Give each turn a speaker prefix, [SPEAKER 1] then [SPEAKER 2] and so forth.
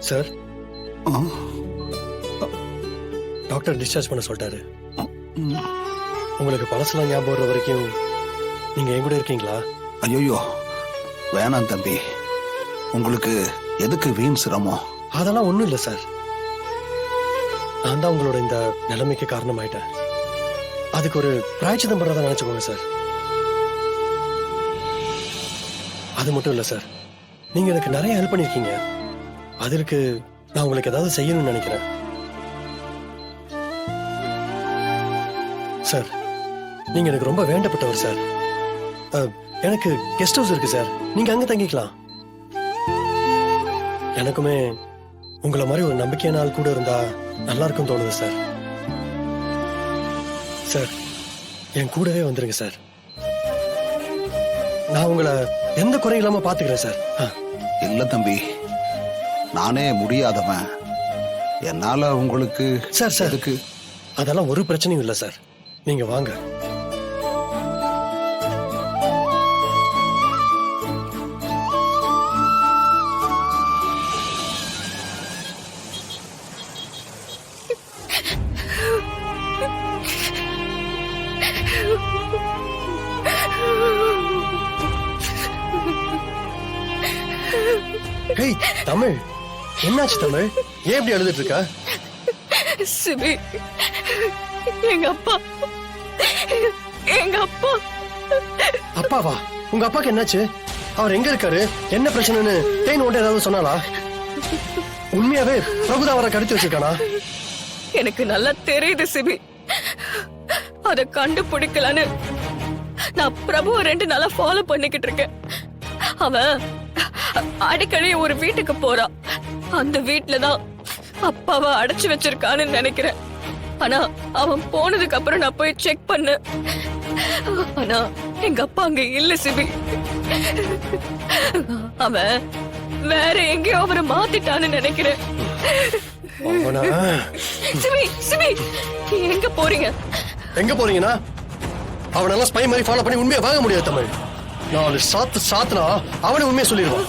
[SPEAKER 1] Sir, doctor discharge பண்ண சொல்லிட்டாரு. உங்களுக்கு பழசெல்லாம் ஞாபகம் வர்ற வரைக்கும் நீங்க என் கூட இருக்கீங்களா?
[SPEAKER 2] ஐயோ வேணாம் தம்பி, உங்களுக்கு எதுக்கு வீண் சிரமம்?
[SPEAKER 1] அதெல்லாம் ஒண்ணும் இல்லை சார். நான் தான் உங்களோட இந்த நிலைமைக்கு காரணமாயிட்டேன். அதுக்கு ஒரு பிராயச்சித்தம் பண்றதா நினைச்சுக்கோங்க சார். அது மட்டும் இல்ல சார், நீங்க எனக்கு நிறைய ஹெல்ப் பண்ணிருக்கீங்க. அதற்கு நான் உங்களுக்கு ஏதாவது செய்யணும்னு நினைக்கிறேன் சார். நீங்க எனக்கு ரொம்ப வேண்டப்பட்டவர் சார். எனக்கு கெஸ்ட் ஹவுஸ் இருக்கு சார், நீங்க அங்க தங்கிக்கலாம். எனக்குமே உங்களை மாதிரி ஒரு நம்பிக்கையான ஆள் கூட இருந்தா நல்லா இருக்கும் தோணுது சார். சார், என் கூடவே வந்துருங்க சார். நான் உங்களை எந்த குறையும் இல்லாம பாத்துக்கிறேன் சார்.
[SPEAKER 2] இல்ல தம்பி, நானே முடியாதவன். என்னால உங்களுக்கு
[SPEAKER 1] சார் சார் அதெல்லாம் ஒரு பிரச்சனையும் இல்லை சார். நீங்க வாங்க. ஹேய் தமிழ், என்னாச்சு தமிழ்? ஏன் இப்படி எழுதிட்டு இருக்கா?
[SPEAKER 3] சிபி, எங்க அப்பா.
[SPEAKER 1] அப்பாவா? உங்க அப்பாக்கு என்னாச்சு? அவர் எங்க இருக்காரு? என்ன பிரச்சனைன்னு தேன் ஓட்ட ஏதாவது சொன்னாலா? உண்மையாவே பிரபுதா அவரை கடத்தி வச்சிருக்கானா?
[SPEAKER 3] எனக்கு நல்லா தெரியுது சிபி. அத கண்டுபிடிக்கலான்னு நான் பிரபுவை 2 நாளா ஃபாலோ பண்ணிக்கிட்டு இருக்கேன். அவன் அடிக்கடி ஒரு வீட்டுக்கு போறான். அந்த வீட்டுலதான் அப்பாவை அடைச்சு வச்சிருக்கான்னு நினைக்கிறேன். ஆனா அவன் போனதுக்கு அப்புறம் நான் போய் செக் பண்ண, ஆனா எங்க அப்பா அங்க இல்ல சிபி. அவன் வேற எங்கேயோ அவரை மாத்திட்டான்னு நினைக்கிறேன். சிபி சிபி, எங்க போறீங்க?
[SPEAKER 1] எங்க போறீங்கன்னா அவனெல்லாம் ஸ்பை மாதிரி ஃபாலோ பண்ணி உண்மையை வாங்க முடியாது தமிழ். 4 சாத்துனா அவனே உண்மையை சொல்லிடுவான்.